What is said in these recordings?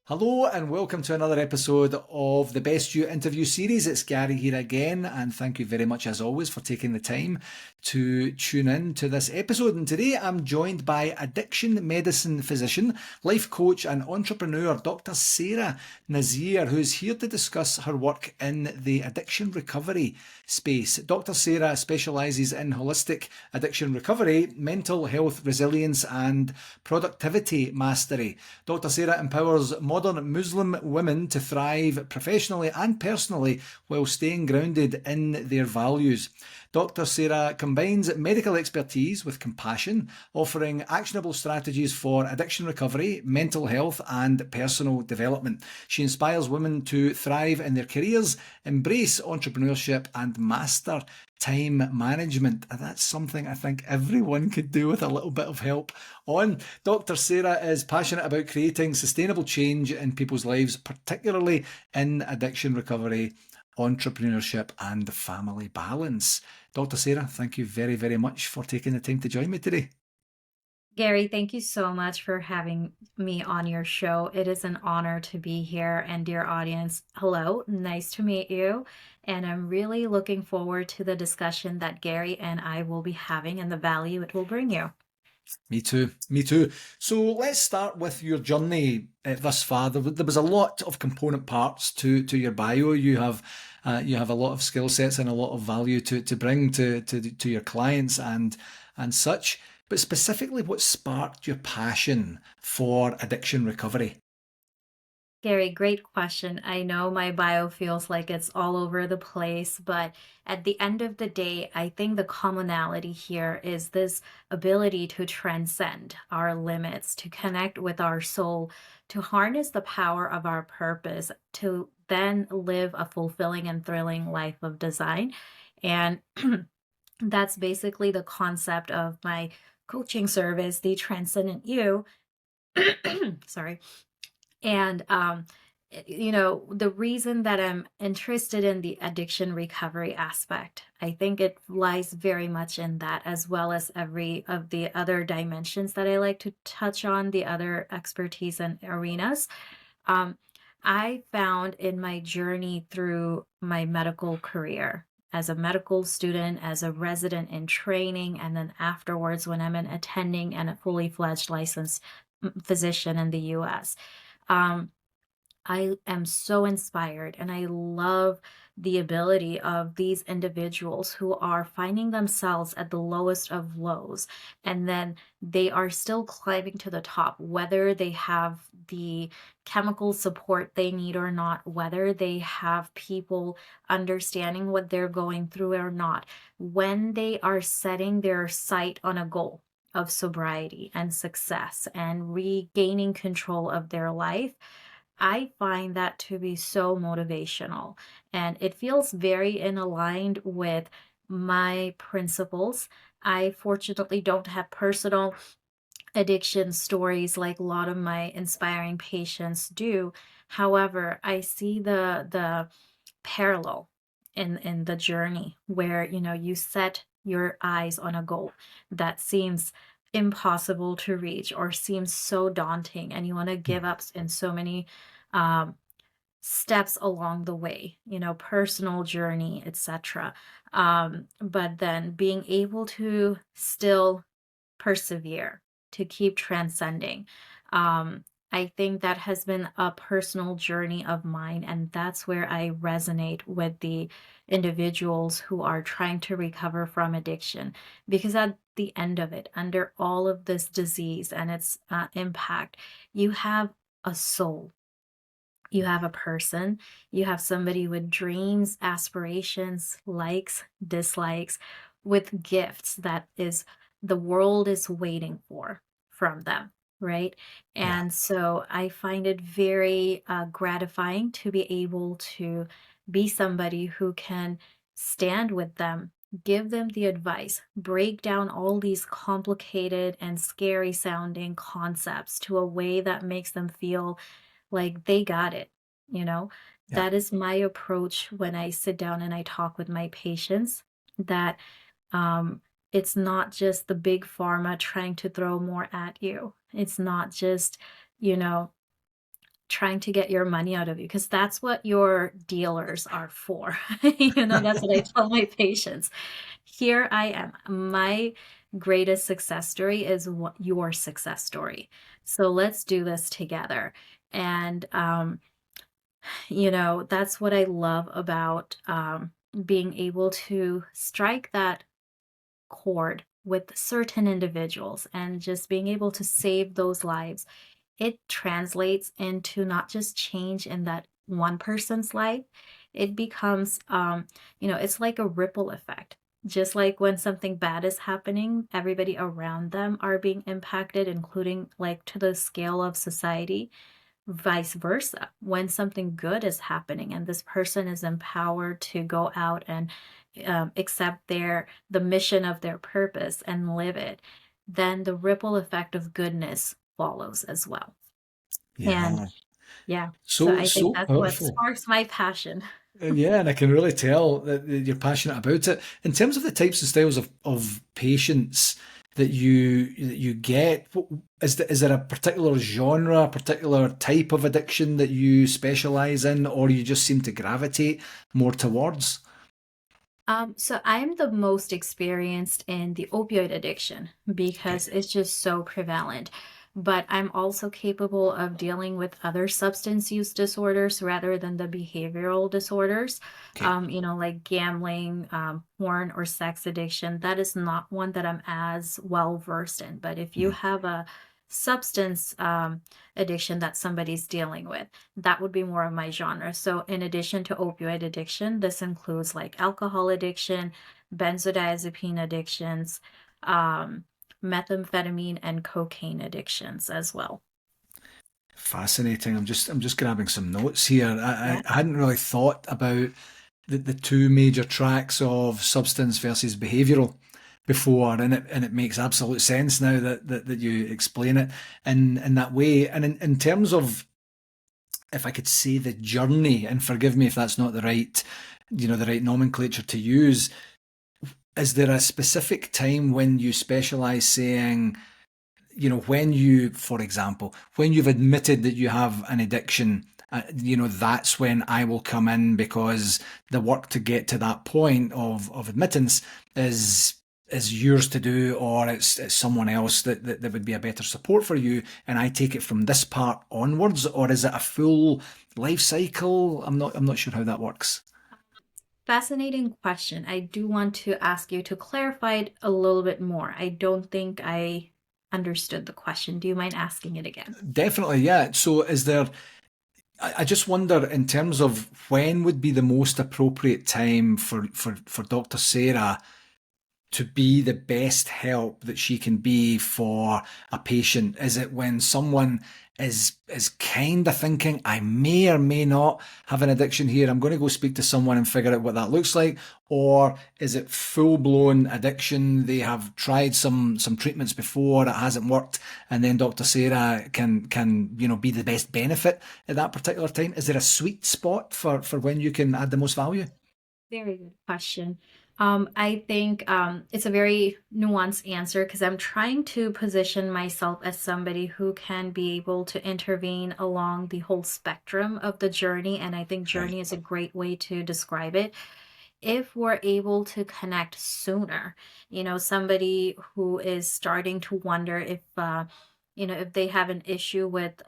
Hello and welcome to another episode of the Best You interview series. It's Gary here again, and thank you very much as always for taking the time to tune in to this episode. And today I'm joined by addiction medicine physician, life coach, and entrepreneur Dr. Sarah Nasir, who's here to discuss her work in the addiction recovery space. Dr. Sarah specialises in holistic addiction recovery, mental health resilience, and productivity mastery. Dr. Sarah empowers modern Muslim women to thrive professionally and personally while staying grounded in their values. Dr. Sarah combines medical expertise with compassion, offering actionable strategies for addiction recovery, mental health, and personal development. She inspires women to thrive in their careers, embrace entrepreneurship, and master time management. And that's something I think everyone could do with a little bit of help on. Dr. Sarah is passionate about creating sustainable change in people's lives, particularly in addiction recovery, entrepreneurship, and family balance. Dr. Sarah, thank you very, very much for taking the time to join me today. Gary, thank you so much for having me on your show. It is an honor to be here. And dear audience, hello, nice to meet you. And I'm really looking forward to the discussion that Gary and I will be having and the value it will bring you. Me too. Me too. So let's start with your journey thus far. There was a lot of component parts to your bio. You have a lot of skill sets and a lot of value to bring to your clients and such. But specifically, what sparked your passion for addiction recovery? Gary, great question. I know my bio feels like it's all over the place, but at the end of the day, I think the commonality here is this ability to transcend our limits, to connect with our soul, to harness the power of our purpose, to then live a fulfilling and thrilling life of design. And that's basically the concept of my coaching service, the Transcendent You. Sorry. And the reason that I'm interested in the addiction recovery aspect, I think it lies very much in that, as well as every of the other dimensions that I like to touch on, the other expertise and arenas. Um, I found in my journey through my medical career as a medical student, as a resident in training, and then afterwards when I'm an attending and a fully fledged licensed physician in the US. Um, I am so inspired and I love the ability of these individuals who are finding themselves at the lowest of lows, and then they are still climbing to the top, whether they have the chemical support they need or not, whether they have people understanding what they're going through or not, when they are setting their sight on a goal of sobriety and success and regaining control of their life. I find that to be so motivational, and it feels very in aligned with my principles. I fortunately don't have personal addiction stories like a lot of my inspiring patients do. However, I see the parallel in the journey where you set your eyes on a goal that seems impossible to reach or seems so daunting, and you want to give up in so many um, steps along the way, personal journey, etc. But then being able to still persevere, to keep transcending. I think that has been a personal journey of mine, and that's where I resonate with the individuals who are trying to recover from addiction. Because at the end of it, under all of this disease and its impact, you have a soul, you have a person, you have somebody with dreams, aspirations, likes, dislikes, with gifts that is the world is waiting for from them, right? Yeah. And so I find it very gratifying to be able to be somebody who can stand with them, give them the advice, break down all these complicated and scary sounding concepts to a way that makes them feel like they got it, you know? Yeah. That is my approach when I sit down and I talk with my patients, that um, it's not just the big pharma trying to throw more at you. It's not just, you know, trying to get your money out of you because that's what your dealers are for. That's what I tell my patients. Here I am. My greatest success story is what your success story. So let's do this together. And that's what I love about being able to strike that chord with certain individuals and just being able to save those lives. It translates into not just change in that one person's life, it becomes, it's like a ripple effect. Just like when something bad is happening, everybody around them are being impacted, including like to the scale of society. Vice versa, when something good is happening and this person is empowered to go out and accept the mission of their purpose and live it, then the ripple effect of goodness follows as well. And Yeah. yeah, so So I think so that's what powerful. sparks my passion. Yeah, and I can really tell that you're passionate about it. In terms of the types and styles of patients that you get, is there a particular genre, a particular type of addiction that you specialize in, or you just seem to gravitate more towards? So I'm the most experienced in the opioid addiction Okay, because it's just so prevalent. But I'm also capable of dealing with other substance use disorders rather than the behavioral disorders, okay, like gambling, porn, or sex addiction. That is not one that I'm as well versed in. But if you mhm, have a substance addiction that somebody's dealing with, that would be more of my genre. So, in addition to opioid addiction, this includes like alcohol addiction, benzodiazepine addictions, um, methamphetamine, and cocaine addictions as well. fascinating. I'm just grabbing some notes here. Yeah. I hadn't really thought about the two major tracks of substance versus behavioral before, and it makes absolute sense now that you explain it in that way. And in terms of, if I could say, the journey, and forgive me if that's not the right nomenclature to use, is there a specific time when you specialize saying, when you, for example, when you've admitted that you have an addiction, that's when I will come in, because the work to get to that point of admittance is yours to do, or it's someone else that would be a better support for you, and I take it from this part onwards, or is it a full life cycle? I'm not sure how that works. Fascinating question. I do want to ask you to clarify it a little bit more. I don't think I understood the question. Do you mind asking it again? Definitely, yeah. So is there, I just wonder, in terms of when would be the most appropriate time for Dr. Sarah to be the best help that she can be for a patient? Is it when someone is kind of thinking, I may or may not have an addiction here, I'm going to go speak to someone and figure out what that looks like? Or is it full blown addiction? They have tried some treatments before, it hasn't worked, and then Dr. Sarah can be the best benefit at that particular time? Is there a sweet spot for when you can add the most value? Very good question. I think it's a very nuanced answer because I'm trying to position myself as somebody who can be able to intervene along the whole spectrum of the journey. And I think Right. journey is a great way to describe it. If we're able to connect sooner, somebody who is starting to wonder if they have an issue with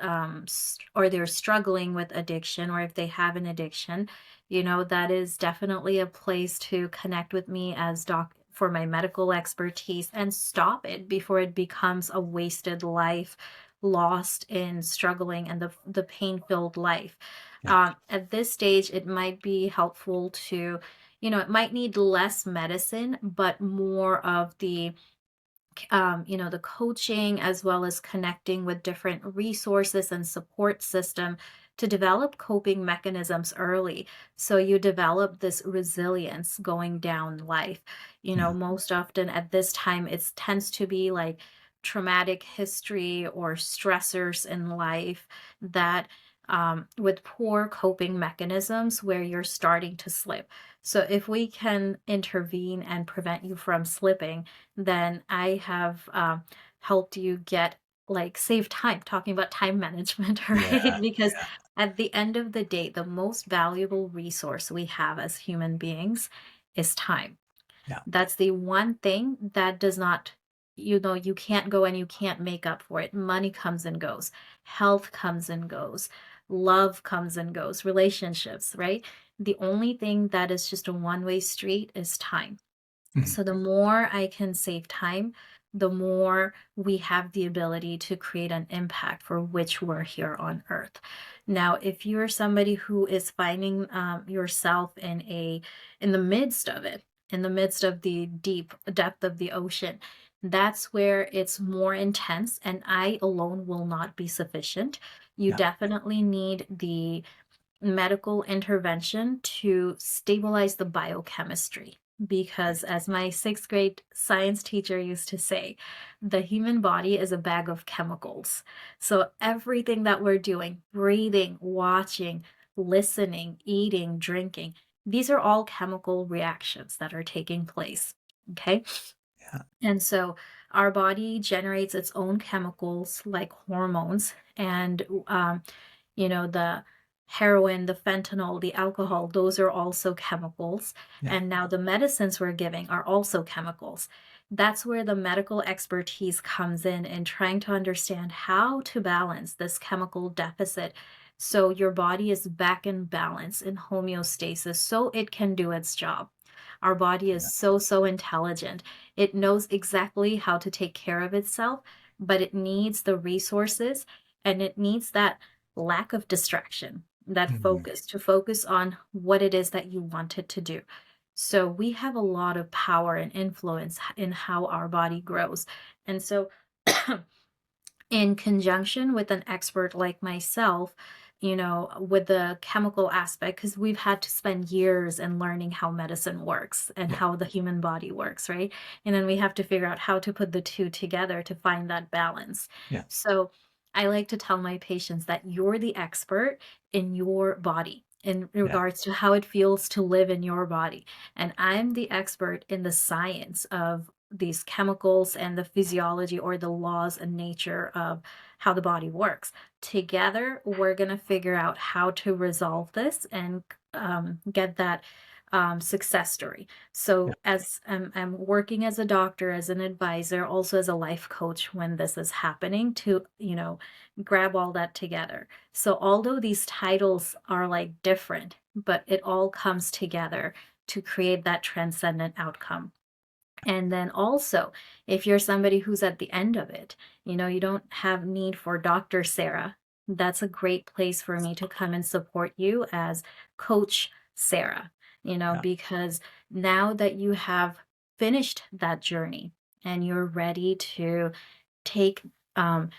or they're struggling with addiction, or if they have an addiction, that is definitely a place to connect with me as doc for my medical expertise and stop it before it becomes a wasted life, lost in struggling and the pain-filled life. Yeah. At this stage, it might be helpful to, it might need less medicine, but more of the coaching as well as connecting with different resources and support system to develop coping mechanisms early. So you develop this resilience going down life. Mhm. Most often at this time, it tends to be like traumatic history or stressors in life that with poor coping mechanisms where you're starting to slip. So if we can intervene and prevent you from slipping, then I have helped you get like save time, talking about time management, right? Yeah, Because yeah, at the end of the day, the most valuable resource we have as human beings is time. yeah. That's the one thing that does not, you can't go and you can't make up for it. Money comes and goes, health comes and goes, love comes and goes, relationships, right? The only thing that is just a one-way street is time. Mhm. So the more I can save time, the more we have the ability to create an impact for which we're here on earth. Now, if you're somebody who is finding yourself in the midst of it, in the midst of the deep depth of the ocean, that's where it's more intense, and I alone will not be sufficient. You Yeah. definitely need the medical intervention to stabilize the biochemistry. Because, Right. as my sixth grade science teacher used to say, the human body is a bag of chemicals. So, everything that we're doing, breathing, watching, listening, eating, drinking, these are all chemical reactions that are taking place. Okay. Yeah. And so our body generates its own chemicals like hormones and the heroin, the fentanyl, the alcohol, those are also chemicals. Yeah. And now the medicines we're giving are also chemicals. That's where the medical expertise comes in trying to understand how to balance this chemical deficit so your body is back in balance, in homeostasis, so it can do its job. Our body is Yeah. so, so intelligent. It knows exactly how to take care of itself, but it needs the resources and it needs that lack of distraction, that Mhm. focus, to focus on what it is that you want it to do. So we have a lot of power and influence in how our body grows. And so in conjunction with an expert like myself, with the chemical aspect, because we've had to spend years in learning how medicine works and Yeah. how the human body works, right? And then we have to figure out how to put the two together to find that balance. Yeah. So I like to tell my patients that you're the expert in your body in Yeah. regards to how it feels to live in your body. And I'm the expert in the science of these chemicals and the physiology or the laws and nature of how the body works. Together, we're going to figure out how to resolve this and get that success story. Yeah. So, as I'm working as a doctor, as an advisor, also as a life coach when this is happening to, grab all that together. So, although these titles are like different, but it all comes together to create that transcendent outcome. And then also, if you're somebody who's at the end of it, you don't have need for Dr. Sarah, that's a great place for me to come and support you as Coach Sarah, Yeah. because now that you have finished that journey and you're ready to take um,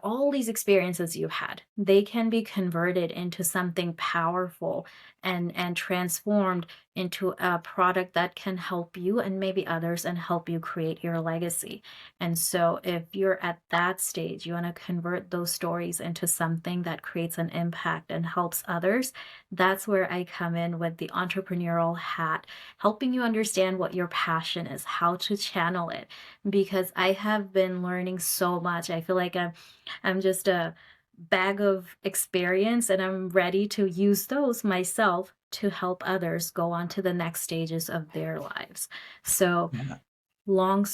all these experiences you had, they can be converted into something powerful and transformed into a product that can help you and maybe others and help you create your legacy. And so if you're at that stage, you want to convert those stories into something that creates an impact and helps others, that's where I come in with the entrepreneurial hat, helping you understand what your passion is, how to channel it, because I have been learning so much. I feel like I'm just a bag of experience and I'm ready to use those myself to help others go on to the next stages of their lives. So, Yeah. long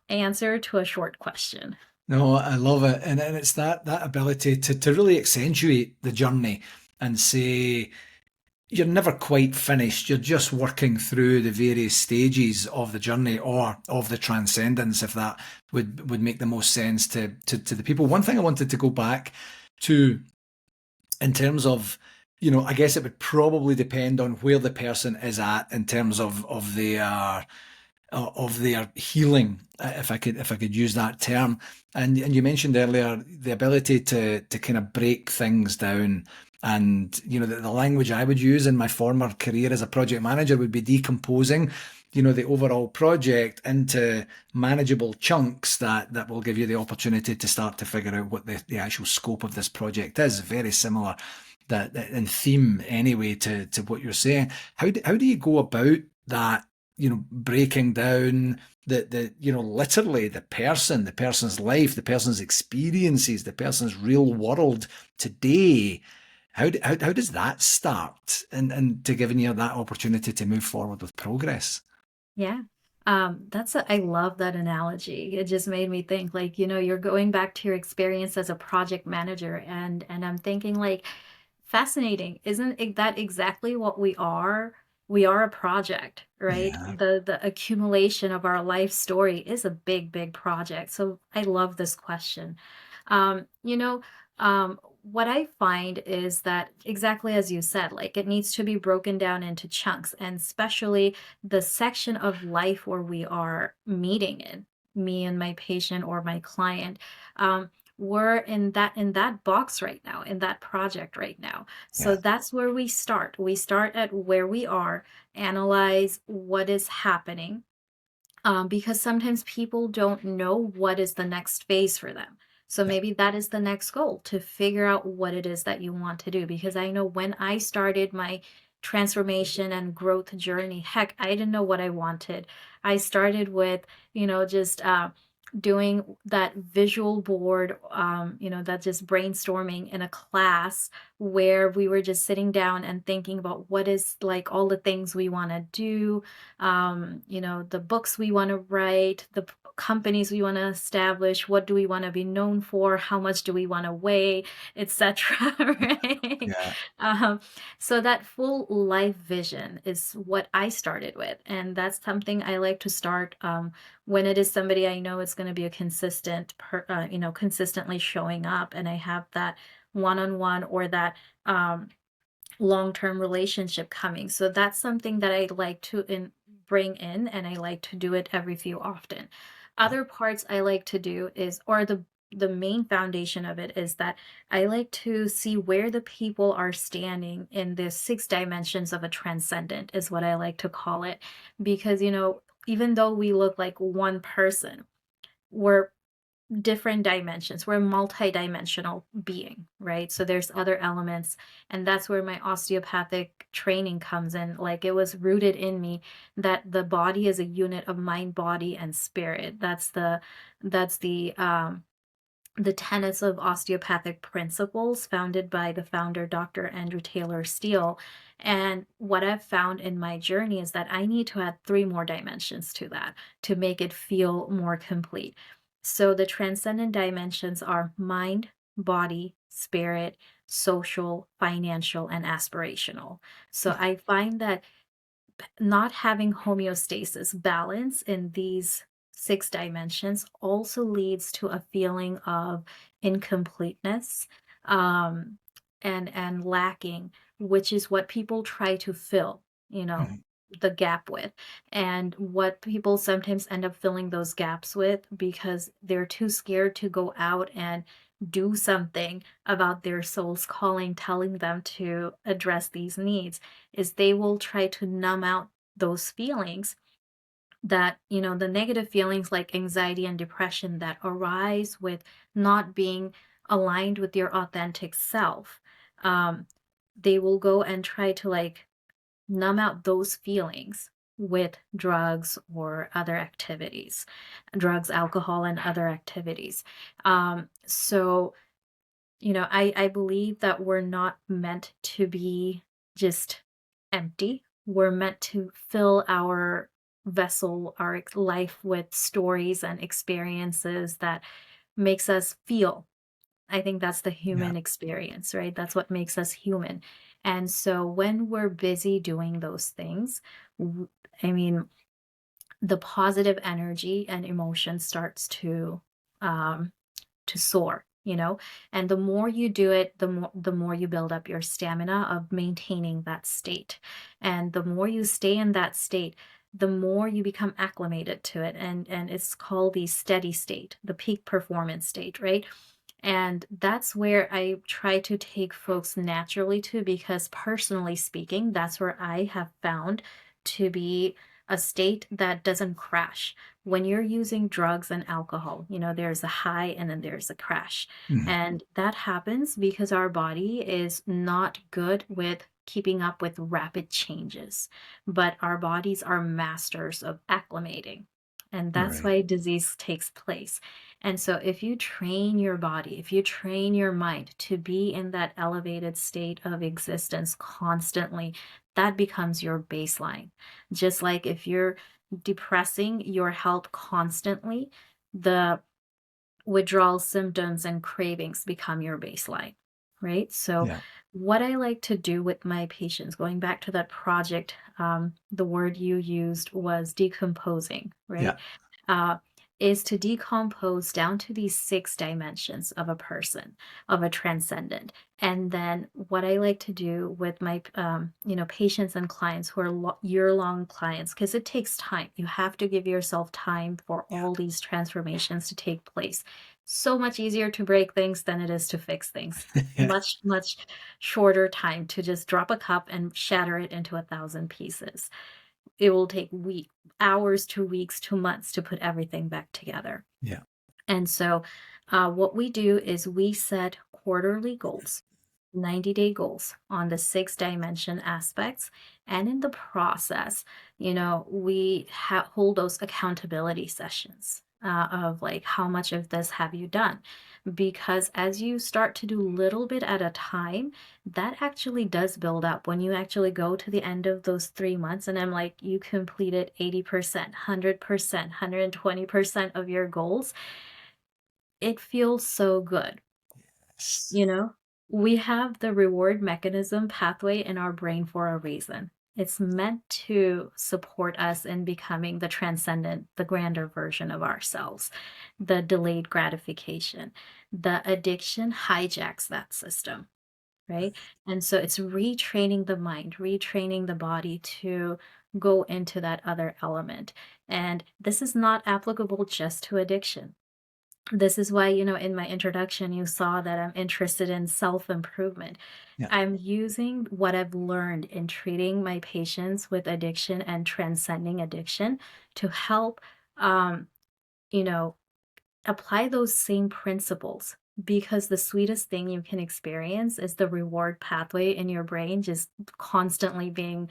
answer to a short question. No, I love it, and it's that ability to really accentuate the journey and say you're never quite finished. You're just working through the various stages of the journey or of the transcendence, if that would make the most sense to the people. One thing I wanted to go back to in terms of, I guess it would probably depend on where the person is at in terms of their healing, if I could use that term. And you mentioned earlier the ability to kind of break things down. And the language I would use in my former career as a project manager would be decomposing, the overall project into manageable chunks that will give you the opportunity to start to figure out what the actual scope of this project is. Very similar that in theme anyway to what you're saying. How do you go about that breaking down literally the person's life, the person's experiences, the person's real world today. How does that start, and to giving you that opportunity to move forward with progress? Yeah. I love that analogy. It just made me think like, you're going back to your experience as a project manager and I'm thinking like fascinating. That exactly what we are? We are a project, right? Yeah, The accumulation of our life story is a big, big project. So I love this question. Um, you know, what I find is that exactly as you said, like it needs to be broken down into chunks, and especially the section of life where we are meeting in, me and my patient or my client. We're in that box right now, in that project right now. So yeah, that's where we start. We start at where we are, analyze what is happening, because sometimes people don't know what is the next phase for them. So yeah, maybe that is the next goal, to figure out what it is that you want to do. Because I know when I started my transformation and growth journey, heck, I didn't know what I wanted. I started with, just doing that visual board, that just brainstorming in a class where we were just sitting down and thinking about what is like all the things we want to do, the books we want to write, companies we want to establish, what do we want to be known for, how much do we want to weigh, etc. Right? yeah, Um, so that full life vision is what I started with, and that's something I like to start when it is somebody I know it's going to be a consistently showing up, and I have that one-on-one or that long-term relationship coming. So that's something that I like to bring in, and I like to do it every few often. yeah. Other parts I like to do is, or the main foundation of it is that I like to see where the people are standing in the six dimensions of a transcendent, is what I like to call it. Because, even though we look like one person, we're different dimensions. We're a multi-dimensional being, right? So there's other elements, and that's where my osteopathic training comes in. Like it was rooted in me that the body is a unit of mind, body, and spirit. That's the tenets of osteopathic principles founded by the founder, Dr. Andrew Taylor Steele. And what I've found in my journey is that I need to add three more dimensions to that to make it feel more complete. So the transcendent dimensions are mind, body, spirit, social, financial, and aspirational. So I find that not having homeostasis, balance in these six dimensions, also leads to a feeling of incompleteness, um, and lacking, which is what people try to fill, you know, Mhm. the gap with. And what people sometimes end up filling those gaps with, because they're too scared to go out and do something about their soul's calling, telling them to address these needs, is they will try to numb out those feelings, that, the negative feelings like anxiety and depression that arise with not being aligned with your authentic self. Um, they will go and try to like numb out those feelings with drugs or other activities, drugs, alcohol, and other activities. So I believe that we're not meant to be just empty. We're meant to fill our vessel, our life, with stories and experiences that makes us feel. I think that's the Yeah. human experience, right? That's what makes us human. And so when we're busy doing those things, w- I mean, the positive energy and emotion starts um, to soar, and the more you do it, the more you build up your stamina of maintaining that state. And the more you stay in that state, the more you become acclimated to it. And it's called the steady state, the peak performance state, right? And that's where I try to take folks naturally to, because personally speaking, that's where I have found to be a state that doesn't crash. When you're using drugs and alcohol, there's a high and then there's a crash. Mhm. And that happens because our body is not good with keeping up with rapid changes, but our bodies are masters of acclimating. And that's Right. why disease takes place. And so, if you train your body, if you train your mind to be in that elevated state of existence constantly, that becomes your baseline. Just like if you're depressing your health constantly, the withdrawal symptoms and cravings become your baseline, right? So, Yeah. what I like to do with my patients, going back to that project, the word you used was decomposing, right? Yeah. Uh, is to decompose down to these six dimensions of a person, of a transcendent. And then what I like to do with my, patients and clients who are year-long clients, because it takes time. You have to give yourself time for all these transformations to take place. So much easier to break things than it is to fix things. Yeah. Much, much shorter time to just drop a cup and shatter it into 1,000 pieces. It will take hours to weeks to months to put everything back together. Yeah. And so, what we do is we set quarterly goals, 90-day goals on the six dimension aspects. And in the process, we hold those accountability sessions of like, how much of this have you done? Because as you start to do little bit at a time, that actually does build up when you actually go to the end of those 3 months. And I'm like, you completed 80%, 100%, 120% of your goals. It feels so good. Yes. You know, we have the reward mechanism pathway in our brain for a reason. It's meant to support us in becoming the transcendent, the grander version of ourselves, the delayed gratification. The addiction hijacks that system, right? And so it's retraining the mind, retraining the body to go into that other element. And this is not applicable just to addiction. This is why, in my introduction, you saw that I'm interested in self improvement. Yeah. I'm using what I've learned in treating my patients with addiction and transcending addiction to help, um, you know, apply those same principles. Because the sweetest thing you can experience is the reward pathway in your brain just constantly being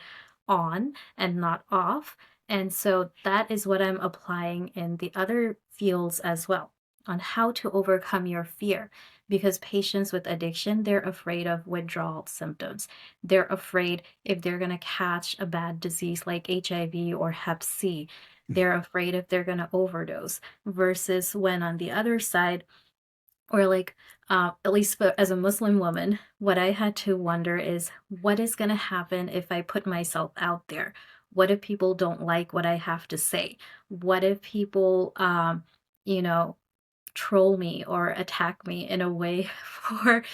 on and not off. And so that is what I'm applying in the other fields as well, on how to overcome your fear. Because patients with addiction, they're afraid of withdrawal symptoms. They're afraid if they're going to catch a bad disease like HIV or Hep C. Mm. They're afraid if they're going to overdose. Versus when on the other side, or like, at least as a Muslim woman, what I had to wonder is, what is going to happen if I put myself out there? What if people don't like what I have to say? What if people, you know, troll me or attack me in a way for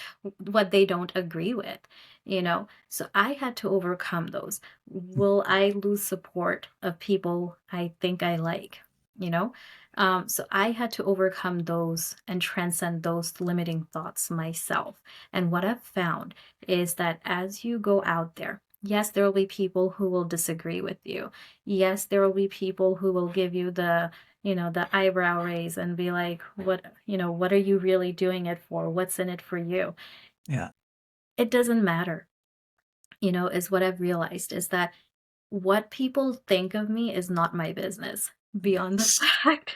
what they don't agree with, So I had to overcome those. Will I lose support of people I think I like? You know? So I had to overcome those and transcend those limiting thoughts myself. And what I've found is that as you go out there, yes, there will be people who will disagree with you. Yes, there will be people who will give you the eyebrow raise and be like, what are you really doing it for? What's in it for you? Yeah. It doesn't matter, is what I've realized is that what people think of me is not my business. Beyond the Yes. fact,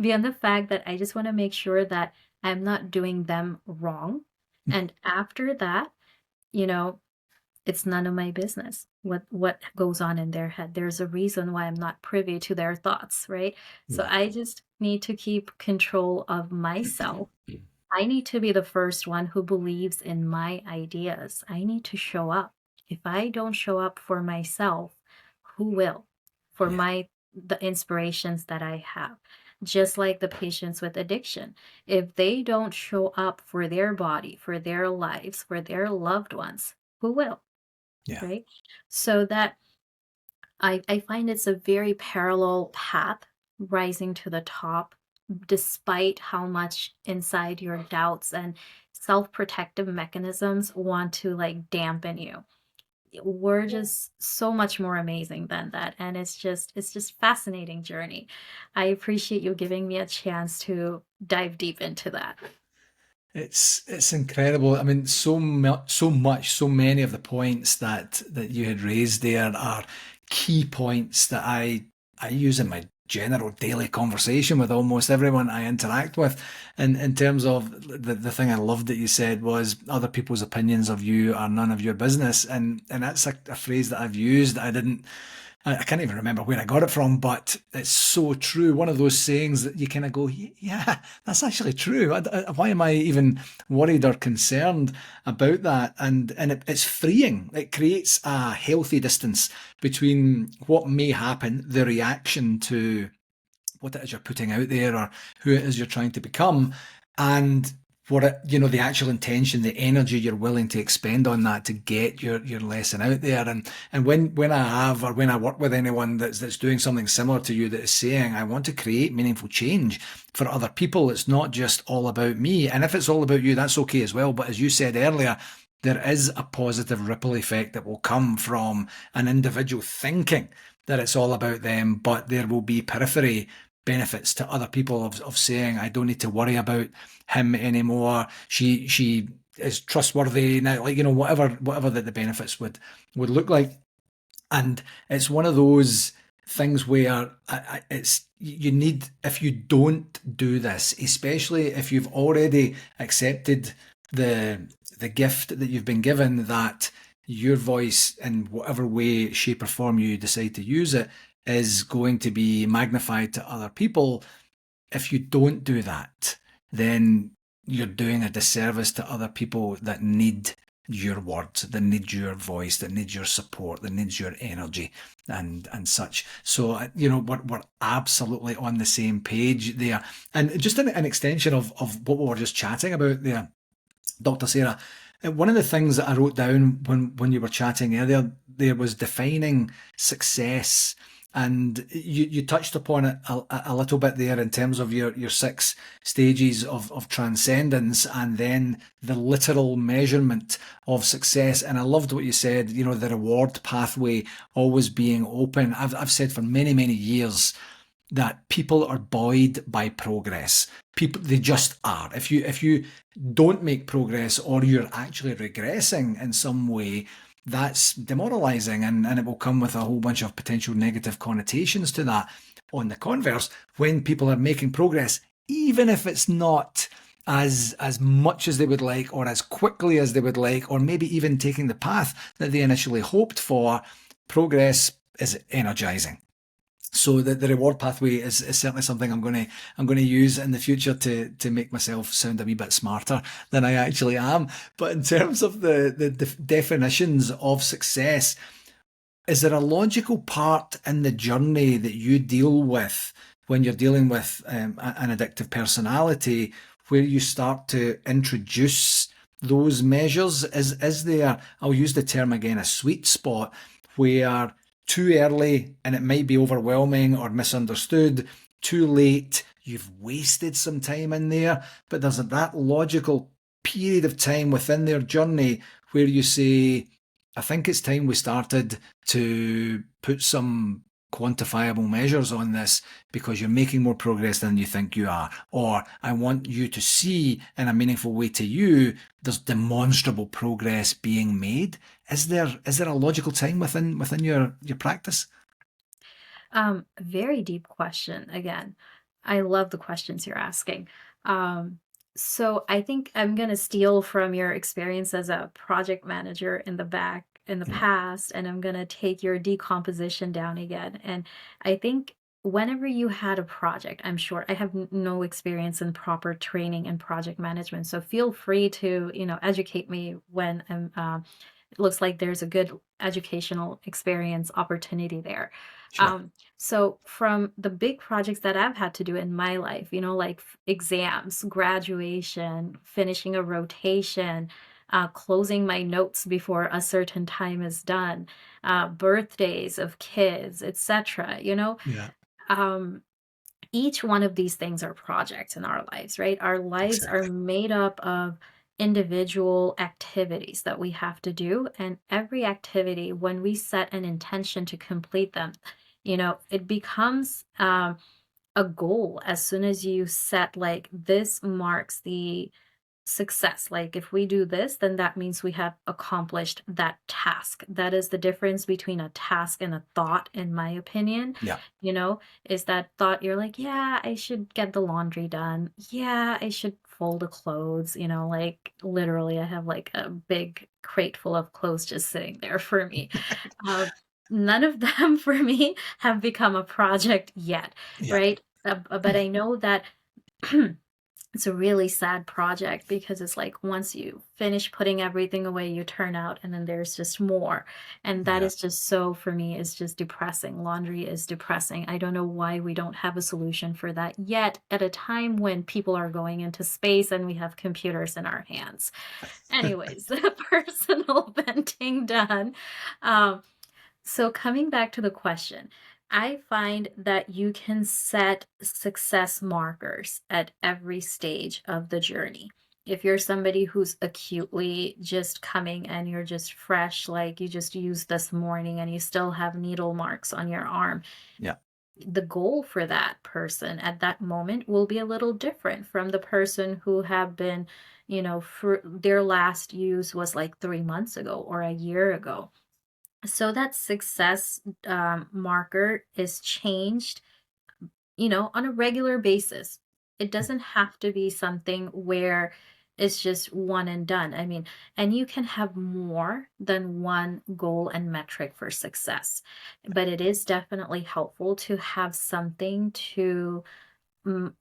beyond the fact that I just want to make sure that I'm not doing them wrong. Mm. And after that, you know, it's none of my business what goes on in their head. There's a reason why I'm not privy to their thoughts, right? So Yeah. I just need to keep control of myself. I need to be the first one who believes in my ideas. I need to show up. If I don't show up for myself, who will? For Yeah. the inspirations that I have. Just like the patients with addiction. If they don't show up for their body, for their lives, for their loved ones, who will? Yeah. Right? So that I find it's a very parallel path rising to the top, despite how much inside your doubts and self-protective mechanisms want to like dampen you. We're just so much more amazing than that. And it's just fascinating journey. I appreciate you giving me a chance to dive deep into that. It's incredible. I mean, so many of the points that you had raised there are key points that I use in my general daily conversation with almost everyone I interact with. And in terms of the thing I loved that you said was other people's opinions of you are none of your business. And that's a phrase that I've used. I can't even remember where I got it from, but it's so true. One of those sayings that you kind of go, yeah, that's actually true. Why am I even worried or concerned about that? And it's freeing. It creates a healthy distance between what may happen, the reaction to what it is you're putting out there or who it is you're trying to become, and what it, the actual intention, the energy you're willing to expend on that to get your lesson out there. And when I have, or when I work with anyone that's doing something similar to you, that is saying, I want to create meaningful change for other people, it's not just all about me. And if it's all about you, that's okay as well. But as you said earlier, there is a positive ripple effect that will come from an individual thinking that it's all about them, but there will be periphery benefits to other people of saying, I don't need to worry about him anymore. She is trustworthy now, like, whatever that the benefits would look like. And it's one of those things where it's, you need, if you don't do this, especially if you've already accepted the gift that you've been given, that your voice, in whatever way, shape, or form you decide to use it, is going to be magnified to other people. If you don't do that, then you're doing a disservice to other people that need your words, that need your voice, that need your support, that needs your energy, and such. So we're absolutely on the same page there. And just an extension of what we were just chatting about there, Dr. Sarah. One of the things that I wrote down when you were chatting earlier there was defining success. And you touched upon it a little bit there in terms of your 6 stages of transcendence, and then the literal measurement of success. And I loved what you said, the reward pathway always being open. I've said for many, many years that people are buoyed by progress. People, they just are. If you don't make progress, or you're actually regressing in some way, that's demoralizing, and it will come with a whole bunch of potential negative connotations to that. On the converse, when people are making progress, even if it's not as much as they would like, or as quickly as they would like, or maybe even taking the path that they initially hoped for, progress is energizing. So the reward pathway is certainly something I'm going to use in the future to make myself sound a wee bit smarter than I actually am. But in terms of the definitions of success, is there a logical part in the journey that you deal with when you're dealing with an addictive personality, where you start to introduce those measures? Is there, I'll use the term again, a sweet spot where too early and it might be overwhelming or misunderstood, too late, you've wasted some time in there, but there's that logical period of time within their journey where you say, I think it's time we started to put some quantifiable measures on this, because you're making more progress than you think you are. Or I want you to see in a meaningful way to you, there's demonstrable progress being made. Is there a logical time within your practice? Very deep question again. I love the questions you're asking. Um, so I think I'm gonna steal from your experience as a project manager in the Yeah. past, and I'm gonna take your decomposition down again. And I think whenever you had a project, I'm sure I have no experience in proper training and project management, so feel free to, educate me when it looks like there's a good educational experience opportunity there. Sure. So from the big projects that I've had to do in my life, like exams, graduation, finishing a rotation, closing my notes before a certain time is done, birthdays of kids, etc. Yeah. Um, each one of these things are projects in our lives, right? Our lives are Exactly. made up of individual activities that we have to do. And every activity, when we set an intention to complete them, it becomes a goal as soon as you set, like, this marks the success. Like if we do this, then that means we have accomplished that task. That is the difference between a task and a thought, in my opinion. Yeah. Is that thought you're like, yeah, I should get the laundry done. Yeah, I should fold the clothes. Like literally, I have like a big crate full of clothes just sitting there for me. Uh, None of them for me have become a project yet, Yeah. right? But I know that it's a really sad project because it's like once you finish putting everything away, you turn out and then there's just more. And that Yeah. is just so, for me, is just depressing. Laundry is depressing. I don't know why we don't have a solution for that yet at a time when people are going into space and we have computers in our hands. Anyways, personal venting done. Um, so coming back to the question, I find that you can set success markers at every stage of the journey. If you're somebody who's acutely just coming and you're just fresh, like you just used this morning and you still have needle marks on your arm, Yeah. the goal for that person at that moment will be a little different from the person who have been, for their last use was like 3 months ago or a year ago. So that success marker is changed, on a regular basis. It doesn't have to be something where it's just one and done. I mean, and you can have more than one goal and metric for success, but it is definitely helpful to have something to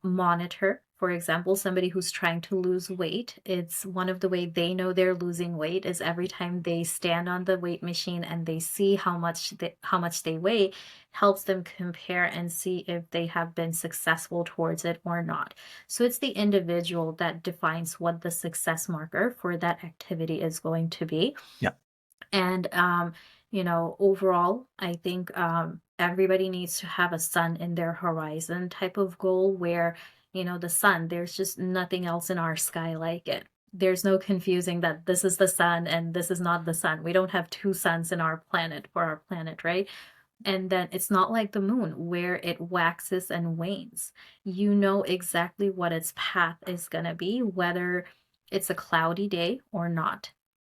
monitor. For example, somebody who's trying to lose weight, it's one of the way they know they're losing weight is every time they stand on the weight machine and they see how much they weigh, helps them compare and see if they have been successful towards it or not. So it's the individual that defines what the success marker for that activity is going to be. Yeah. And overall, I think everybody needs to have a sun in their horizon type of goal where, the sun, there's just nothing else in our sky like it. There's no confusing that this is the sun and this is not the sun. We don't have two suns in our planet for our planet, right? And then it's not like the moon where it waxes and wanes. You know exactly what its path is going to be, whether it's a cloudy day or not,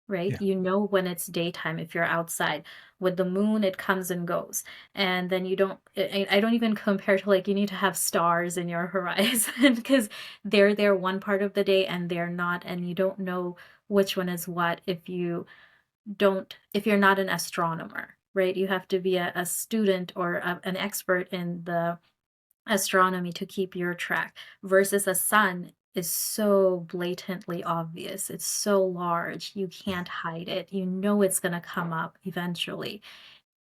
right? Yeah. You know when it's daytime if you're outside. With the moon, it comes and goes. And then you don't, I don't even compare to like you need to have stars in your horizon because they're there one part of the day and they're not. And you don't know which one is what if you're not an astronomer, right? You have to be a student or an expert in the astronomy to keep your track versus a sun is so blatantly obvious. It's so large. You Yeah. can't hide it. You know it's going to come up eventually.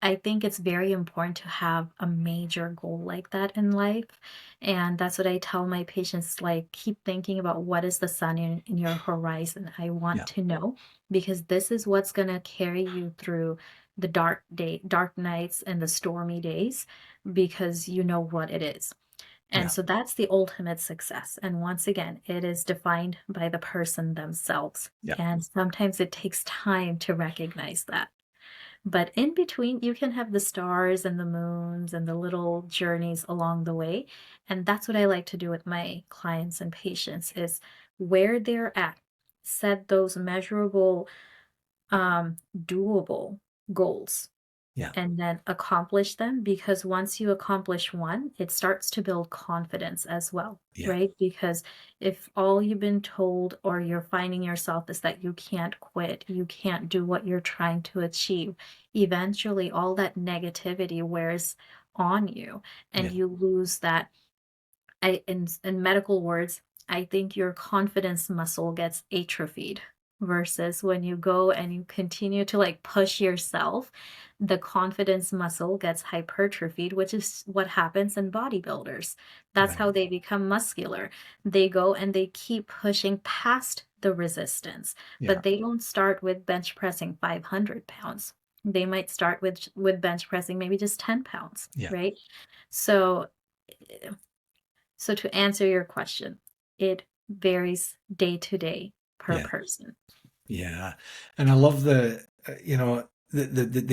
I think it's very important to have a major goal like that in life. And that's what I tell my patients, like, keep thinking about what is the sun in your horizon. I want Yeah. to know because this is what's going to carry you through the dark nights and the stormy days because you know what it is. And Yeah. so that's the ultimate success. And once again, it is defined by the person themselves. Yeah. And sometimes it takes time to recognize that. But in between, you can have the stars and the moons and the little journeys along the way. And that's what I like to do with my clients and patients is where they're at, set those measurable, doable goals Yeah. and then accomplish them because once you accomplish one, it starts to build confidence as well, Yeah. right? Because if all you've been told or you're finding yourself is that you can't quit, you can't do what you're trying to achieve, eventually all that negativity wears on you and Yeah. you lose that. In medical words, I think your confidence muscle gets atrophied versus when you go and you continue to like push yourself, the confidence muscle gets hypertrophied, which is what happens in bodybuilders. That's Right. how they become muscular. They go and they keep pushing past the resistance, Yeah. but they don't start with bench pressing 500 pounds. They might start with bench pressing maybe just 10 pounds, Yeah. right? So so to answer your question, it varies day to day per Yeah. person. Yeah. And I love the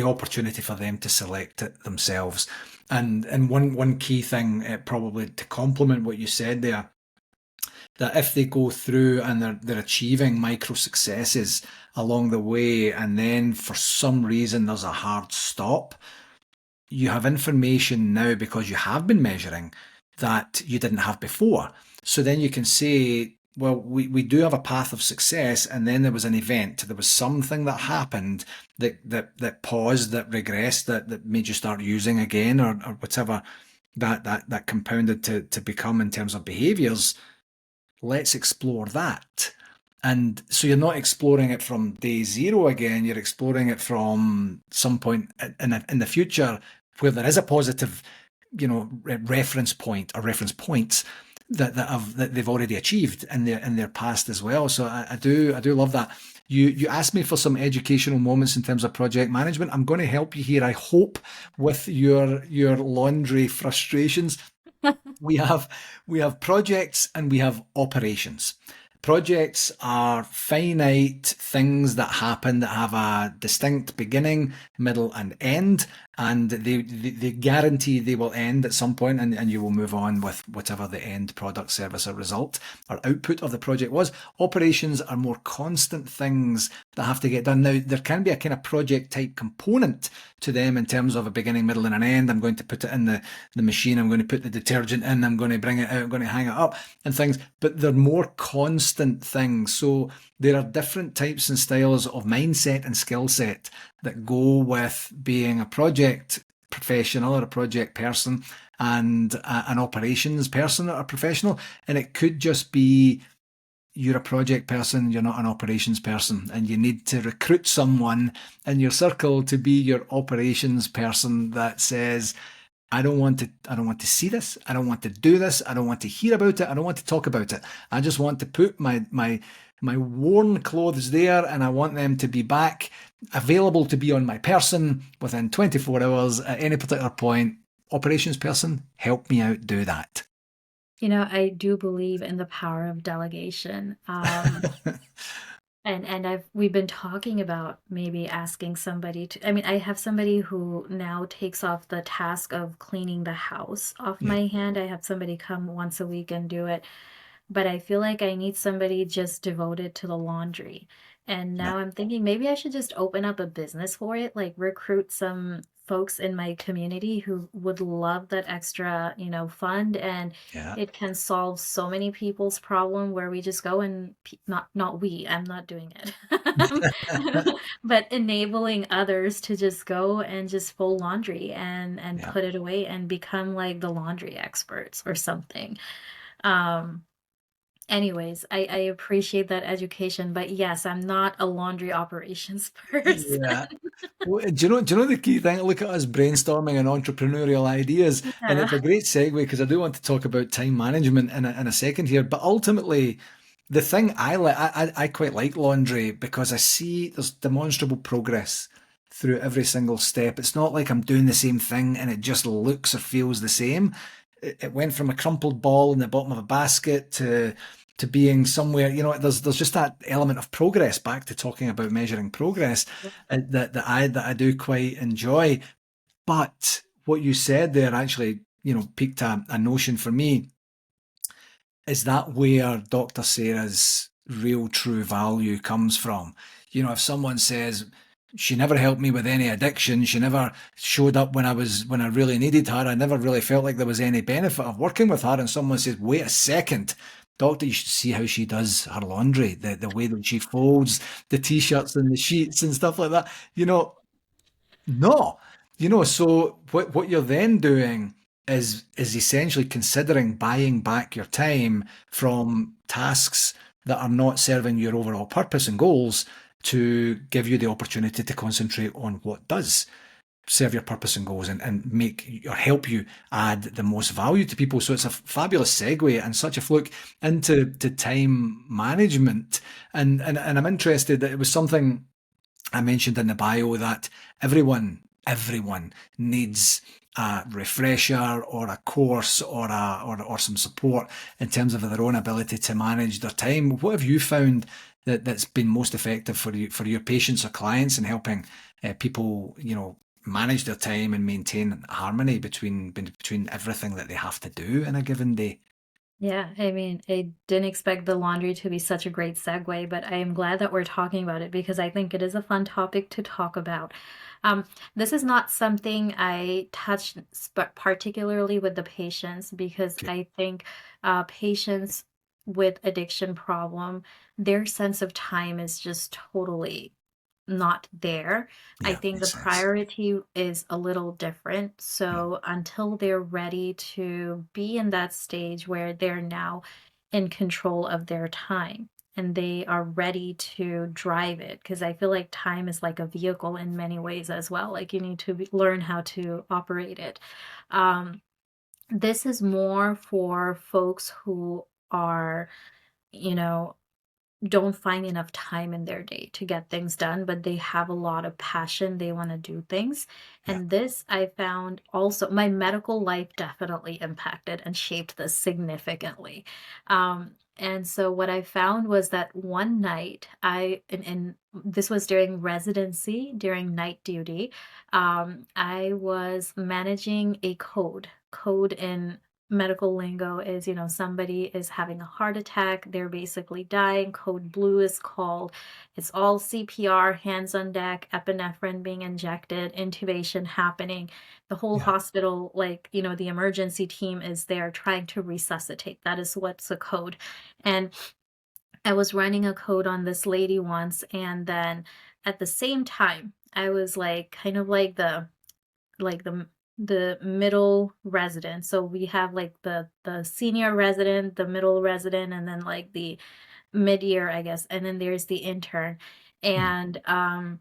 opportunity for them to select it themselves. And one key thing, probably to complement what you said there, that if they go through and they're achieving micro successes along the way, and then for some reason there's a hard stop, you have information now because you have been measuring that you didn't have before. So then you can say, well, we do have a path of success, and then there was an event, there was something that happened that paused, that regressed, that made you start using again, or whatever that compounded to become in terms of behaviors. Let's explore that. And so you're not exploring it from day zero again, you're exploring it from some point in the future where there is a positive, reference point or reference points that they've already achieved in their past as well. So I do love that. You asked me for some educational moments in terms of project management. I'm going to help you here, I hope, with your laundry frustrations. We have projects and we have operations. Projects are finite things that happen that have a distinct beginning, middle, and end, and they guarantee they will end at some point, and you will move on with whatever the end product, service, or result or output of the project was. Operations are more constant things that have to get done. Now, there can be a kind of project type component to them in terms of a beginning, middle, and an end. I'm going to put it in the machine, I'm going to put the detergent in, I'm going to bring it out, I'm going to hang it up and things, but they're more constant things. So there are different types and styles of mindset and skill set that go with being a project professional or a project person and an operations person or a professional. And it could just be you're a project person, you're not an operations person, and you need to recruit someone in your circle to be your operations person that says, I don't want to see this. I don't want to do this. I don't want to hear about it. I don't want to talk about it. I just want to put my worn clothes there, and I want them to be back available to be on my person within 24 hours at any particular point. Operations person, help me out, do that. I do believe in the power of delegation. And we've been talking about maybe asking somebody to, I mean, I have somebody who now takes off the task of cleaning the house off Yeah, my hand. I have somebody come once a week and do it, but I feel like I need somebody just devoted to the laundry. And yeah, now I'm thinking maybe I should just open up a business for it, like recruit some folks in my community who would love that extra, fund, and yeah, it can solve so many people's problem where we just go and not we, I'm not doing it. But enabling others to just go and just fold laundry and yeah. put it away and become like the laundry experts or something. Um Anyways, I appreciate that education, but yes, I'm not a laundry operations person. Yeah. Well, do you know the key thing? Look at us brainstorming and entrepreneurial ideas, and Yeah. it's a great segue because I do want to talk about time management in a second here. But ultimately, the thing I quite like laundry because I see there's demonstrable progress through every single step. It's not like I'm doing the same thing and it just looks or feels the same. It went from a crumpled ball in the bottom of a basket to being somewhere. There's just that element of progress. Back to talking about measuring progress, that I do quite enjoy. But what you said there actually, piqued a notion for me. Is that where Dr. Sarah's real true value comes from? If someone says she never helped me with any addiction, she never showed up when I really needed her, I never really felt like there was any benefit of working with her, and someone says, wait a second, doctor, you should see how she does her laundry, the way that she folds the t-shirts and the sheets and stuff like that. No, so what you're then doing is essentially considering buying back your time from tasks that are not serving your overall purpose and goals to give you the opportunity to concentrate on what does serve your purpose and goals and make or help you add the most value to people. So it's a fabulous segue and such a fluke into time management. And I'm interested that it was something I mentioned in the bio that everyone needs a refresher or a course or some support in terms of their own ability to manage their time. What have you found that's been most effective for your patients or clients in helping people manage their time and maintain harmony between everything that they have to do in a given day? Yeah, I mean, I didn't expect the laundry to be such a great segue, but I am glad that we're talking about it because I think it is a fun topic to talk about. Um, this is not something I touch particularly with the patients because Okay. I think patients with addiction problem, their sense of time is just totally not there. I Yeah, think the makes sense. priority is a little different. Mm. So until they're ready to be in that stage where they're now in control of their time and they are ready to drive it, because I feel like time is like a vehicle in many ways as well. Like you need to learn how to operate it. Um, this is more for folks who are, you know, don't find enough time in their day to get things done, but they have a lot of passion. They want to do things. Yeah. And this I found also, my medical life definitely impacted and shaped this significantly. And so what I found was that one night and this was during residency, during night duty, I was managing a code. Code in medical lingo is, somebody is having a heart attack, they're basically dying. Code blue is called. It's all CPR, hands on deck, epinephrine being injected, intubation happening. The whole Yeah. hospital, like, the emergency team is there trying to resuscitate. That is what's a code. And I was running a code on this lady once, and then at the same time, I was like kind of like the middle resident. So we have like the senior resident, the middle resident, and then like the mid-year, I guess, and then there's the intern. Mm. And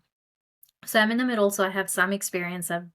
so I'm in the middle, so I have some experience. I've,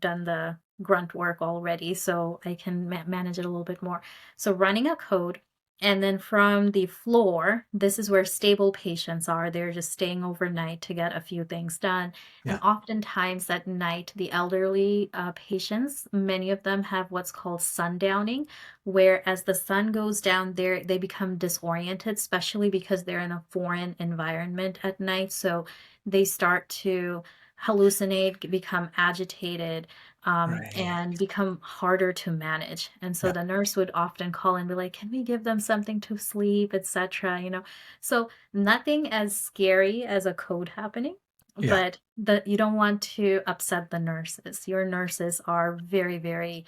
done the grunt work already, so I can manage it a little bit more. So running a code, and then from the floor, this is where stable patients are. They're just staying overnight to get a few things done. And Yeah. oftentimes at night, the elderly patients, many of them have what's called sundowning, where as the sun goes down, they become disoriented, especially because they're in a foreign environment at night. So they start to hallucinate, become agitated, Right. and become harder to manage. And so Yeah. the nurse would often call and be like, "Can we give them something to sleep, etc." So nothing as scary as a code happening, Yeah. but you don't want to upset the nurses. Your nurses are very, very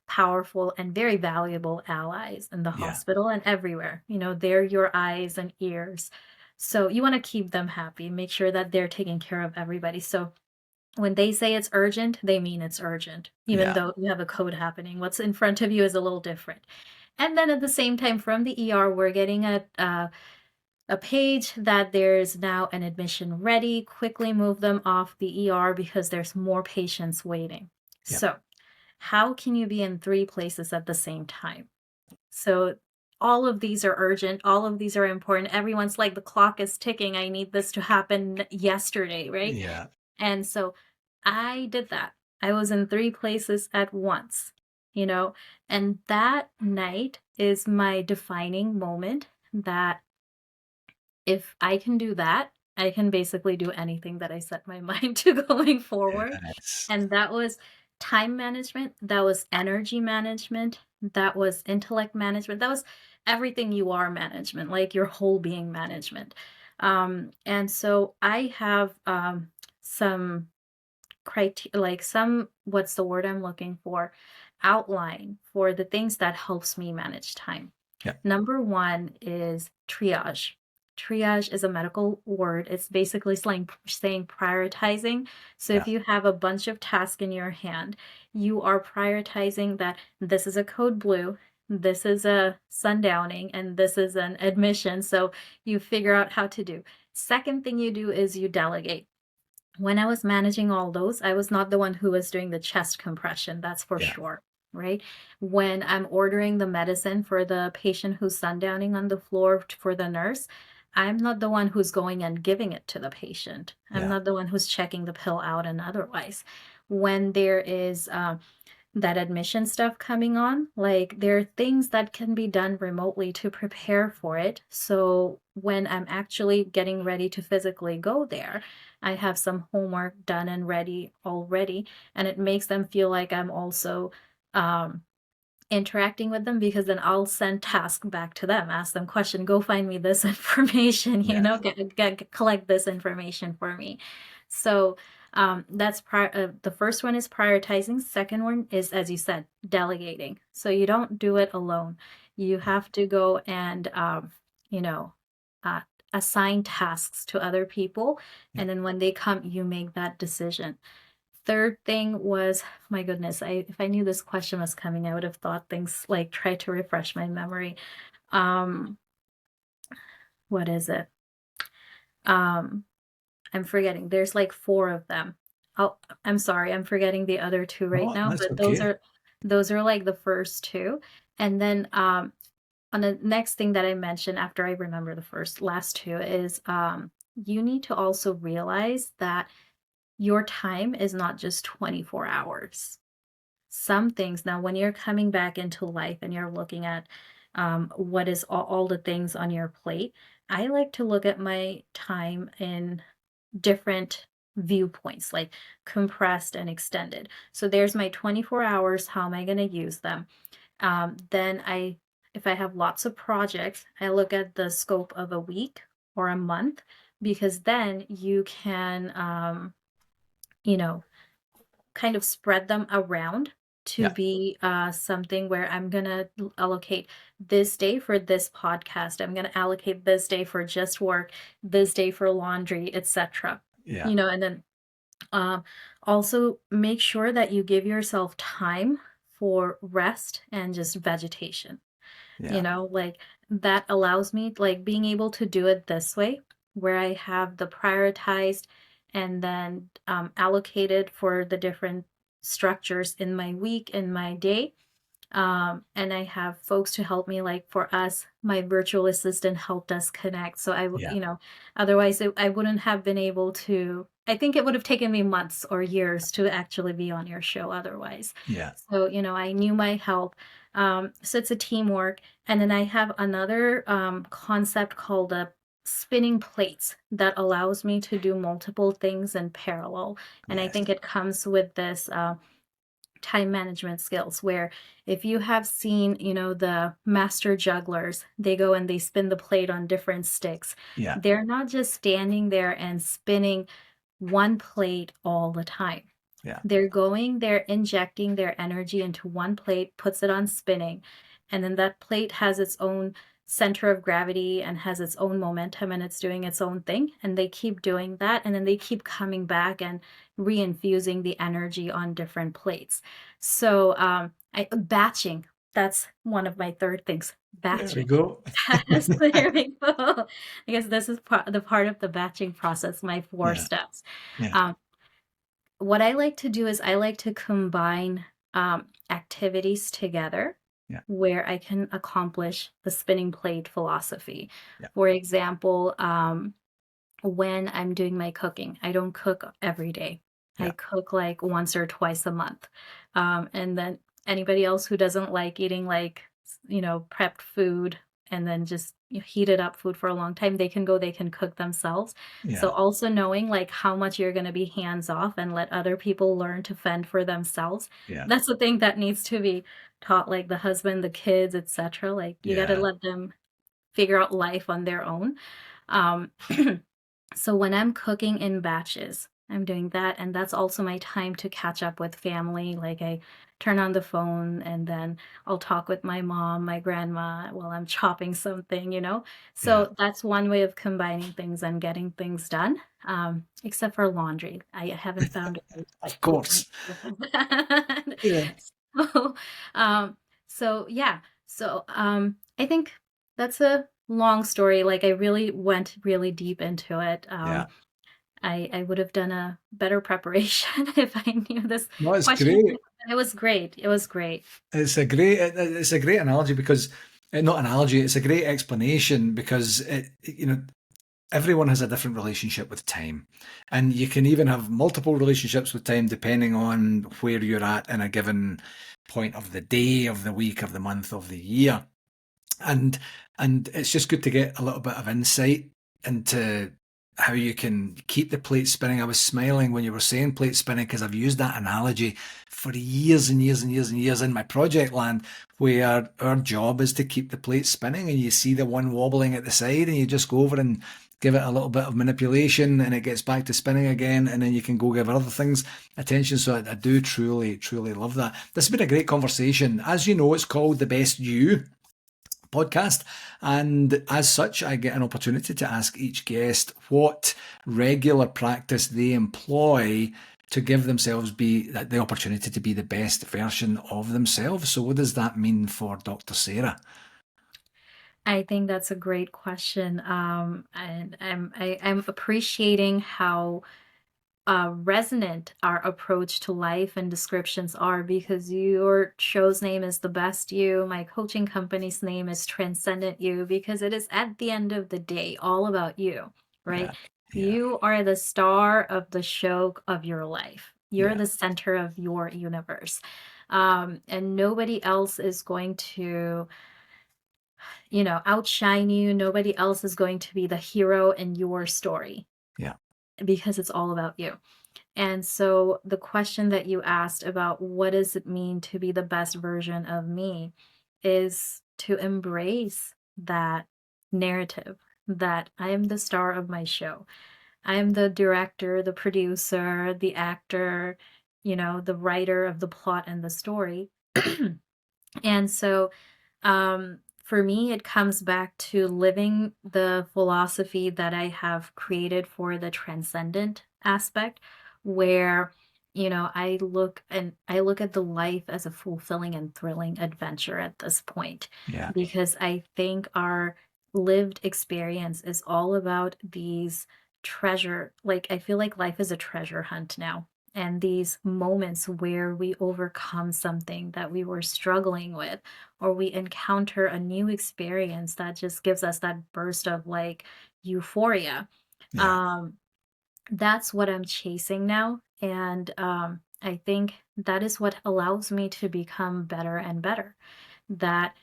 powerful and very valuable allies in the Yeah. hospital and everywhere. They're your eyes and ears. So you want to keep them happy, make sure that they're taking care of everybody. So when they say it's urgent, they mean it's urgent, even Yeah. though you have a code happening. What's in front of you is a little different. And then at the same time, from the ER, we're getting a page that there's now an admission ready. Quickly move them off the ER because there's more patients waiting. Yeah. So, how can you be in three places at the same time? So all of these are urgent, all of these are important. Everyone's like, the clock is ticking. I need this to happen yesterday, right? Yeah. And so I did that. I was in three places at once, you know, and that night is my defining moment that if I can do that, I can basically do anything that I set my mind to going forward. Yes. And that was time management, that was energy management, that was intellect management, that was everything you are management, like your whole being management. And so I have some like some, what's the word I'm looking for, outline for the things that helps me manage time. Yeah. Number one is triage. Triage is a medical word. It's basically saying prioritizing. So Yeah. if you have a bunch of tasks in your hand, you are prioritizing that this is a code blue, this is a sundowning, and this is an admission. So you figure out how to do. Second thing you do is you delegate. When I was managing all those, I was not the one who was doing the chest compression, that's for Yeah. sure, right? When I'm ordering the medicine for the patient who's sundowning on the floor for the nurse, I'm not the one who's going and giving it to the patient. I'm Yeah. not the one who's checking the pill out and otherwise. When there is that admission stuff coming on, like there are things that can be done remotely to prepare for it. So when I'm actually getting ready to physically go there, I have some homework done and ready already, and it makes them feel like I'm also um, interacting with them, because then I'll send task back to them, ask them question, go find me this information, Yeah. collect this information for me. So that's the first one is prioritizing. Second one is, as you said, delegating. So you don't do it alone. You have to go and you know uh, assign tasks to other people, Yeah. and then when they come, you make that decision. Third thing was, my goodness, if I knew this question was coming, I would have thought things like try to refresh my memory. Um, what is it? Um, I'm forgetting. There's like four of them. Oh, I'm sorry, I'm forgetting the other two right No, now, that's but okay. those are like the first two. And then on the next thing that I mentioned after I remember the last two is you need to also realize that your time is not just 24 hours. Some things now, when you're coming back into life and you're looking at what is all the things on your plate, I like to look at my time in different viewpoints, like compressed and extended. So there's my 24 hours. How am I going to use them? Then if I have lots of projects, I look at the scope of a week or a month, because then you can, you know, kind of spread them around to Yeah. be something where I'm going to allocate this day for this podcast. I'm going to allocate this day for just work, this day for laundry, etc. Yeah. And then um, also make sure that you give yourself time for rest and just vegetation. Yeah. Like that allows me, like being able to do it this way, where I have the prioritized and then allocated for the different structures in my week, in my day. And I have folks to help me, like for us, my virtual assistant helped us connect. So Yeah. otherwise I wouldn't have been able to, I think it would have taken me months or years to actually be on your show otherwise. Yeah. So, I knew my help. So it's a teamwork. And then I have another concept called spinning plates that allows me to do multiple things in parallel. And I Yes. think it comes with this time management skills, where if you have seen, the master jugglers, they go and they spin the plate on different sticks. Yeah. They're not just standing there and spinning one plate all the time. Yeah. They're injecting their energy into one plate, puts it on spinning, and then that plate has its own center of gravity and has its own momentum, and it's doing its own thing. And they keep doing that, and then they keep coming back and reinfusing the energy on different plates. So, batching, that's one of my third things. There we Batching. go. Yes, there we go. I guess this is the part of the batching process, my four Yeah. steps. Yeah. Um, what I like to do is I like to combine activities together Yeah. where I can accomplish the spinning plate philosophy. Yeah. For example, when I'm doing my cooking, I don't cook every day. I Yeah. cook like once or twice a month. And then anybody else who doesn't like eating like, prepped food and then just heated up food for a long time, they can cook themselves. So Yeah. also knowing like how much you're going to be hands off and let other people learn to fend for themselves. Yeah. That's the thing that needs to be taught, like the husband, the kids, etc. Like you got to Yeah. let them figure out life on their own. Um, So when I'm cooking in batches, I'm doing that. And that's also my time to catch up with family. Like I turn on the phone and then I'll talk with my mom, my grandma while I'm chopping something. Yeah. So that's one way of combining things and getting things done. Except for laundry. I haven't found a way to Of do laundry course. with that. Yeah. So, um, so yeah. So I think that's a long story. Like I really went really deep into it. Yeah. I would have done a better preparation if I knew this No, it's question. great. It was great. It was great. It's a great analogy because not analogy. It's a great explanation because everyone has a different relationship with time, and you can even have multiple relationships with time depending on where you're at in a given point of the day, of the week, of the month, of the year, and it's just good to get a little bit of insight into how you can keep the plate spinning. I was smiling when you were saying plate spinning because I've used that analogy for years and years and years and years in my project land, where our job is to keep the plate spinning, and you see the one wobbling at the side and you just go over and give it a little bit of manipulation and it gets back to spinning again, and then you can go give other things attention. So I do truly, truly love that. This has been a great conversation. As you know, it's called The Best You podcast. And as such, I get an opportunity to ask each guest what regular practice they employ to give themselves the opportunity to be the best version of themselves. So, what does that mean for Dr. Sarah? I think that's a great question. And I'm appreciating how resonant our approach to life and descriptions are, because your show's name is The Best You. My coaching company's name is Transcendent You, because it is at the end of the day all about you, right? Yeah, yeah, You are the star of the show of your life. You're yeah, the center of your universe. And nobody else is going to, outshine you. Nobody else is going to be the hero in your story, yeah, because it's all about you. And so the question that you asked about what does it mean to be the best version of me is to embrace that narrative that I am the star of my show. I am the director, the producer, the actor, the writer of the plot and the story. And so for me, it comes back to living the philosophy that I have created for the transcendent aspect, where, I look at the life as a fulfilling and thrilling adventure at this point, yeah, because I think our lived experience is all about these like, I feel like life is a treasure hunt now. And these moments where we overcome something that we were struggling with, or we encounter a new experience that just gives us that burst of like euphoria. yeah, Um, that's what I'm chasing now. And I think that is what allows me to become better and better. That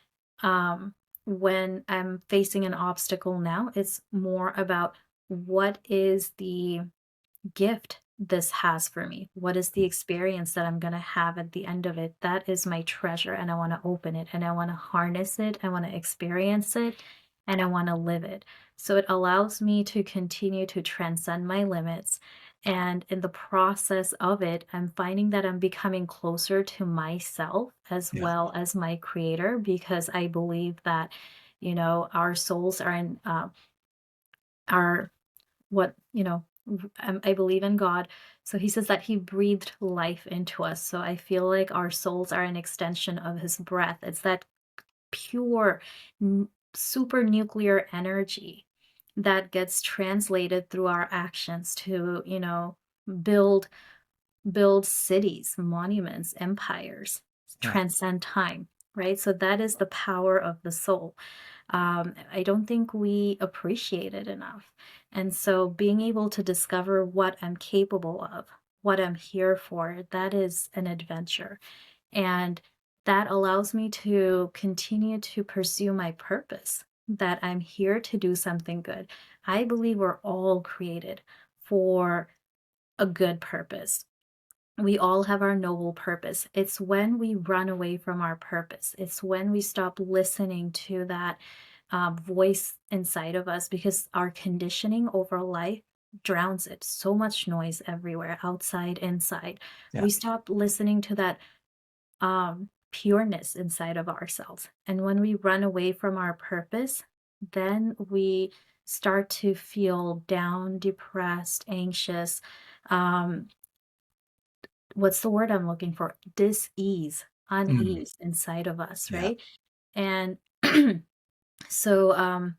um, when I'm facing an obstacle now, it's more about what is the gift this has for me? What is the experience that I'm going to have at the end of it? That is my treasure, and I want to open it, and I want to harness it. I want to experience it, and I want to live it. So it allows me to continue to transcend my limits. And in the process of it, I'm finding that I'm becoming closer to myself as yeah, well as my creator, because I believe that, our souls are in, are what I believe in God. So he says that he breathed life into us. So I feel like our souls are an extension of his breath. It's that pure super nuclear energy that gets translated through our actions to, build build cities, monuments, empires, yeah, transcend time, right? So that is the power of the soul. I don't think we appreciate it enough. And so being able to discover what I'm capable of, what I'm here for, that is an adventure. And that allows me to continue to pursue my purpose, that I'm here to do something good. I believe we're all created for a good purpose. We all have our noble purpose. It's when we run away from our purpose. It's when we stop listening to that voice inside of us, because our conditioning over life drowns it. So much noise everywhere, outside, inside. yeah, We stop listening to that pureness inside of ourselves. And when we run away from our purpose, then we start to feel down, depressed, anxious. Um, what's the word I'm looking for? Dis-ease, mm, unease inside of us, yeah, right? And so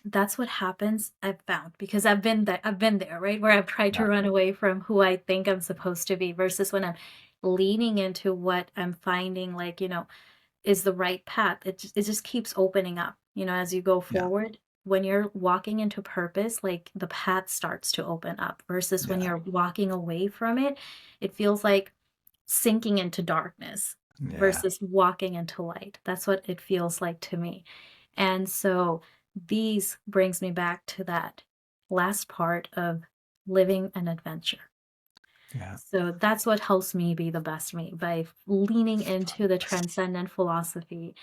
that's what happens, I've found, because I've been there, right? Where I've tried to yeah, run away from who I think I'm supposed to be, versus when I'm leaning into what I'm finding, like, is the right path. It just keeps opening up, as you go yeah, forward. When you're walking into purpose, like, the path starts to open up, versus when yeah, you're walking away from it, it feels like sinking into darkness yeah, versus walking into light. That's what it feels like to me. And so these brings me back to that last part of living an adventure. Yeah. So that's what helps me be the best me by leaning into the Fabulous. transcendent philosophy,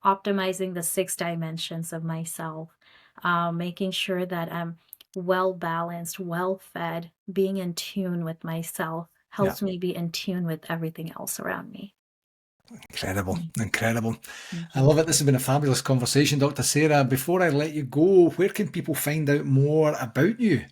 optimizing the six dimensions of myself, making sure that I'm well balanced, well fed, being in tune with myself Yeah. helps me be in tune with everything else around me. Incredible. Mm, Incredible. thank I you. love it. This has been a fabulous conversation, Dr. Sarah. Before I let you go, where can people find out more about you?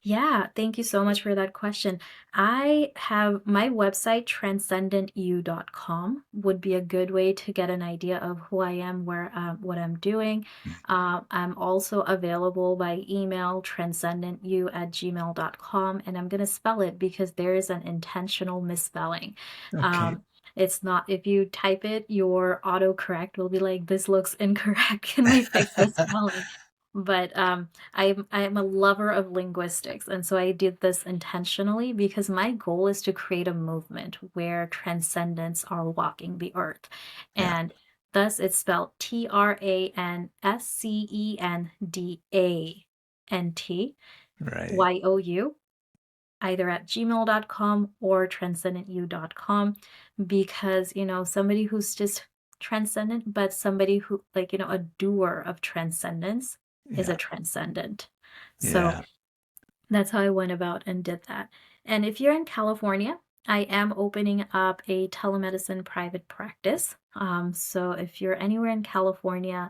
Yeah, thank you so much for that question. I have my website, transcendentyou.com, would be a good way to get an idea of who I am, where what I'm doing. I'm also available by email, transcendentyou@gmail.com, and I'm going to spell it because there is an intentional misspelling. Okay. Um, it's not, if you type it, your autocorrect will be like, this looks incorrect. Can we fix the spelling? But I'm a lover of linguistics, and so I did this intentionally because my goal is to create a movement where transcendents are walking the earth. Yeah. And thus it's spelled Right. transcendantYou, either at gmail.com or transcendentyou.com, because, somebody who's just transcendent, but somebody who, like, a doer of transcendence is a Yeah. transcendent. So Yeah. that's how I went about and did that. And if you're in California, I am opening up a telemedicine private practice. So if you're anywhere in California,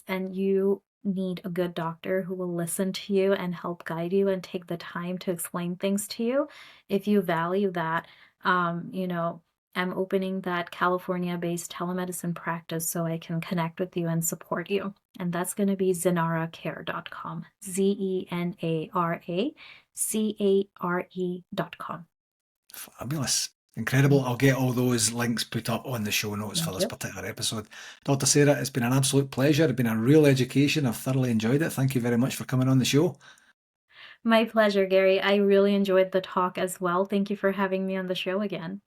and you need a good doctor who will listen to you and help guide you and take the time to explain things to you, if you value that, um, you know, I'm opening that California-based telemedicine practice so I can connect with you and support you. And that's going to be zenaracare.com. ZENARACARE.com. Fabulous. Incredible. I'll get all those links put up on the show notes for Thank this you. particular episode. Dr. Sarah, it's been an absolute pleasure. It's been a real education. I've thoroughly enjoyed it. Thank you very much for coming on the show. My pleasure, Gary. I really enjoyed the talk as well. Thank you for having me on the show again.